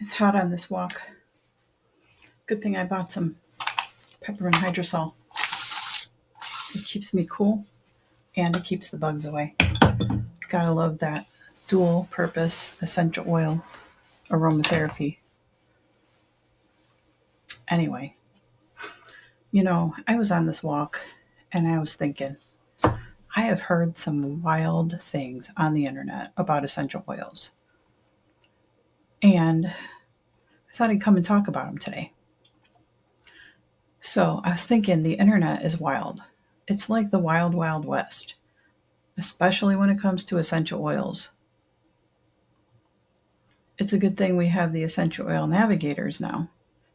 It's hot on this walk. Good thing I bought some peppermint hydrosol. It keeps me cool and it keeps the bugs away. Gotta love that dual purpose essential oil aromatherapy. Anyway, I was on this walk and I was thinking, I have heard some wild things on the internet about essential oils. And I thought I'd come and talk about them today. So I was thinking the internet is wild. It's like the wild, wild west, especially when it comes to essential oils. It's a good thing we have the essential oil navigators now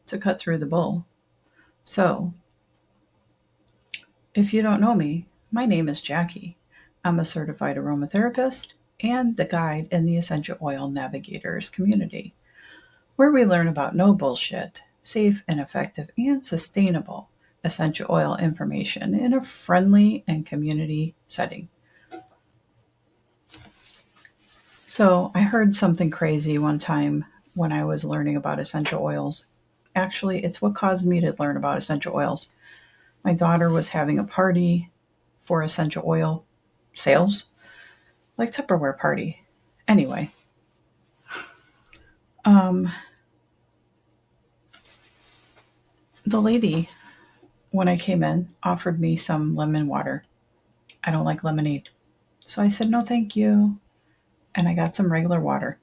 to cut through the bull. So, if you don't know me, my name is Jackie. I'm a certified aromatherapist and the guide in the Essential Oil Navigators community, where we learn about no bullshit, safe and effective and sustainable essential oil information in a friendly and community setting. So I heard something crazy one time when I was learning about essential oils. Actually, it's what caused me to learn about essential oils. My daughter was having a party for essential oil sales, like Tupperware party. Anyway, the lady, when I came in, offered me some lemon water. I don't like lemonade. So I said, no, thank you. And I got some regular water.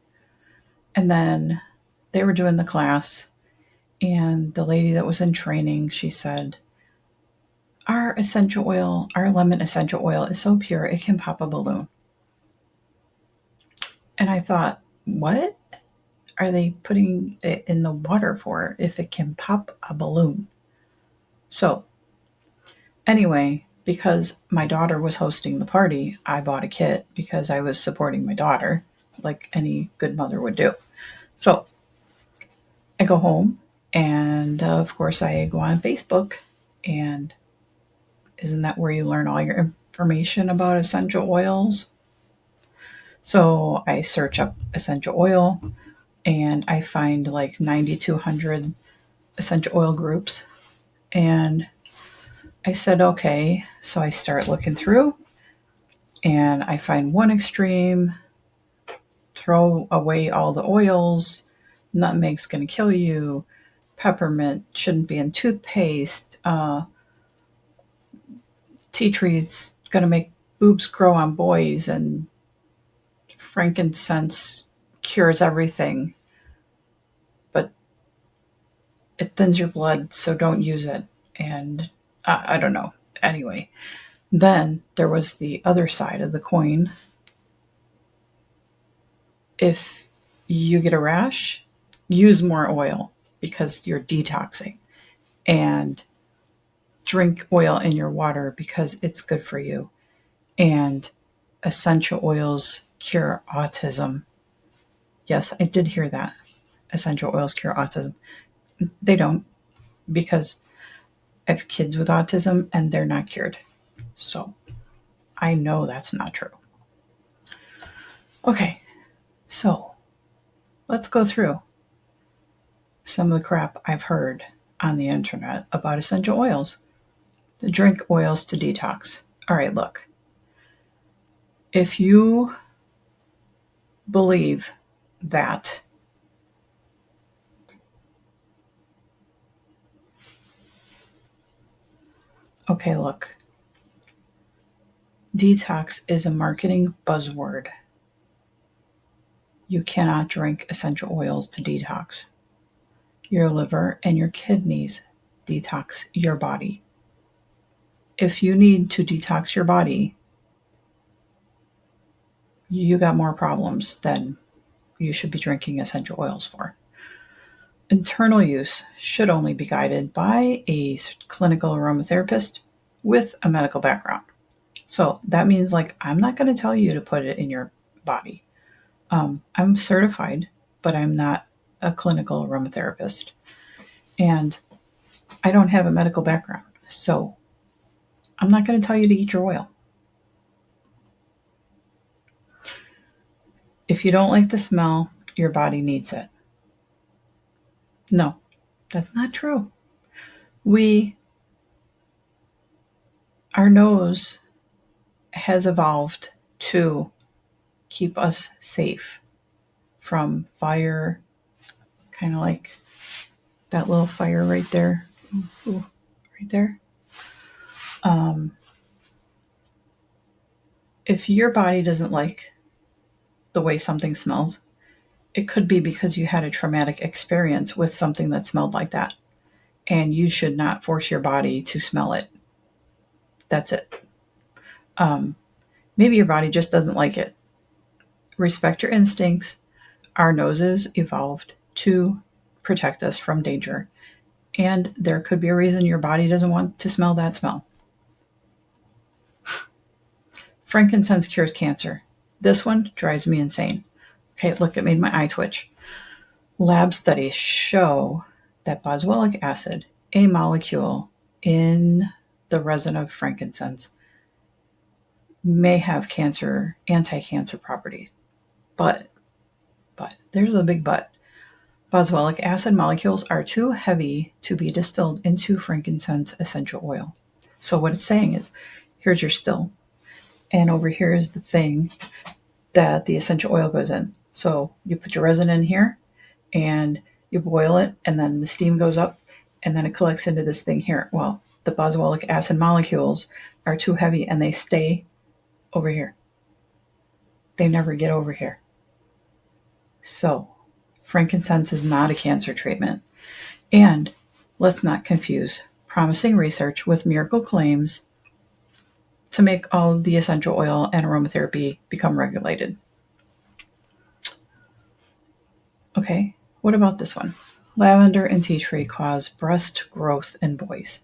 And then they were doing the class, and the lady that was in training, she said, our lemon essential oil is so pure it can pop a balloon. And I thought, what are they putting it in the water for if it can pop a balloon? So, anyway, because my daughter was hosting the party, I bought a kit because I was supporting my daughter, like any good mother would do. So, I go home, and of course, I go on Facebook, and isn't that where you learn all your information about essential oils? So I search up essential oil and I find like 9,200 essential oil groups. And I said, okay. So I start looking through and I find one extreme, throw away all the oils, nutmeg's going to kill you, peppermint shouldn't be in toothpaste, tea tree's going to make boobs grow on boys, and frankincense cures everything, but it thins your blood, so don't use it. And I don't know. Anyway, then there was the other side of the coin. If you get a rash, use more oil because you're detoxing. And drink oil in your water because it's good for you. And essential oils cure autism. Yes, I did hear that. Essential oils cure autism. They don't, because I have kids with autism and they're not cured. So I know that's not true. Okay, so let's go through some of the crap I've heard on the internet about essential oils. Drink oils to detox. All right, look. If you believe that okay, look. Detox is a marketing buzzword. You cannot drink essential oils to detox. Your liver and your kidneys detox your body. If you need to detox your body, you got more problems than you should be drinking essential oils for. Internal use should only be guided by a clinical aromatherapist with a medical background. So that means, like, I'm not going to tell you to put it in your body. I'm certified, but I'm not a clinical aromatherapist. And I don't have a medical background. So I'm not going to tell you to eat your oil. If you don't like the smell, your body needs it. No, that's not true. We, our nose has evolved to keep us safe from fire, kind of like that little fire right there. Ooh, right there. Um, if your body doesn't like the way something smells, it could be because you had a traumatic experience with something that smelled like that. And you should not force your body to smell it. That's it. Um, Maybe your body just doesn't like it. Respect your instincts. Our noses evolved to protect us from danger. And there could be a reason your body doesn't want to smell that smell. Frankincense cures cancer. This one drives me insane. Okay, look, it made my eye twitch. Lab studies show that boswellic acid, a molecule in the resin of frankincense, may have anti-cancer properties. But there's a big but. Boswellic acid molecules are too heavy to be distilled into frankincense essential oil. So what it's saying is, here's your still, and over here is the thing that the essential oil goes in. So you put your resin in here, and you boil it, and then the steam goes up, and then it collects into this thing here. Well, the boswellic acid molecules are too heavy, and they stay over here. They never get over here. So frankincense is not a cancer treatment. And let's not confuse promising research with miracle claims to make all of the essential oil and aromatherapy become regulated. Okay, what about this one? Lavender and tea tree cause breast growth in boys.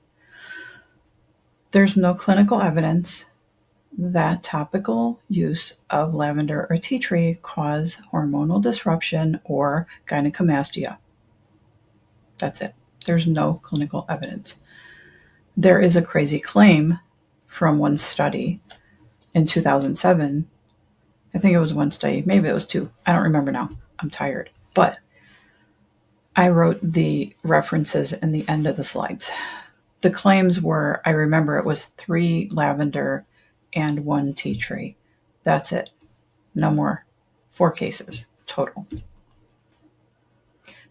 There's no clinical evidence that topical use of lavender or tea tree cause hormonal disruption or gynecomastia. That's it. There's no clinical evidence. There is a crazy claim from one study in 2007. I think it was one study, maybe it was two. I don't remember now. I'm tired. But I wrote the references in the end of the slides. The claims were, I remember it was 3 lavender and 1 tea tree. That's it. No more. 4 cases total.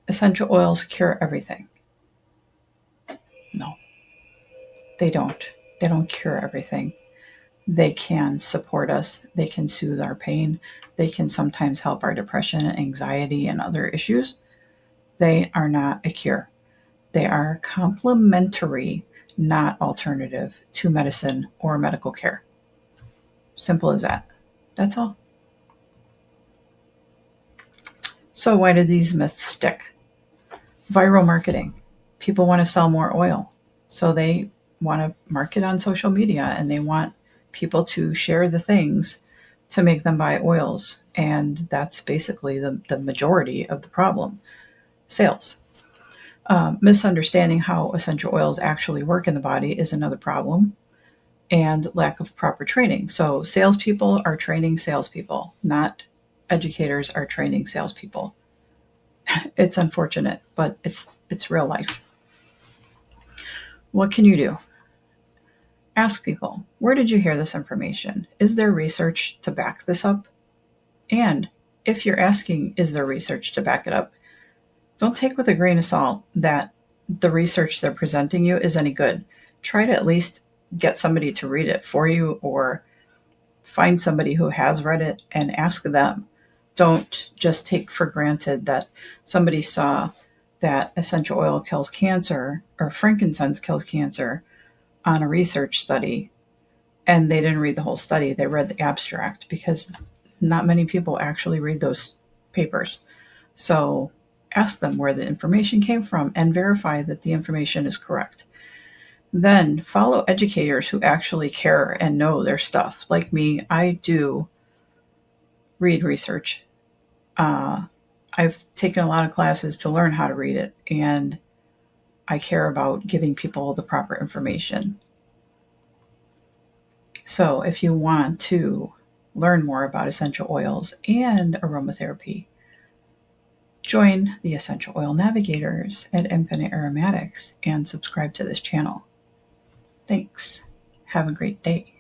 Essential oils cure everything. No, they don't. They don't cure everything. They can support us. They can soothe our pain. They can sometimes help our depression, anxiety, and other issues. They are not a cure. They are complementary, not alternative to medicine or medical care. Simple as that. That's all. So why do these myths stick? Viral marketing. People want to sell more oil. So they want to market on social media, and they want people to share the things to make them buy oils. And that's basically the majority of the problem. Sales. Misunderstanding how essential oils actually work in the body is another problem, and lack of proper training. So salespeople are training salespeople, not educators are training salespeople. It's unfortunate, but it's real life. What can you do? Ask people, where did you hear this information? Is there research to back this up? And if you're asking, is there research to back it up? Don't take with a grain of salt that the research they're presenting you is any good. Try to at least get somebody to read it for you, or find somebody who has read it and ask them. Don't just take for granted that somebody saw that essential oil kills cancer or frankincense kills cancer on a research study and they didn't read the whole study. They read the abstract, because not many people actually read those papers. So ask them where the information came from and verify that the information is correct. Then follow educators who actually care and know their stuff. Like me, I do read research. I've taken a lot of classes to learn how to read it, and I care about giving people the proper information. So if you want to learn more about essential oils and aromatherapy, Join the Essential Oil Navigators at Infinite Aromatics and subscribe to this channel. Thanks. Have a great day.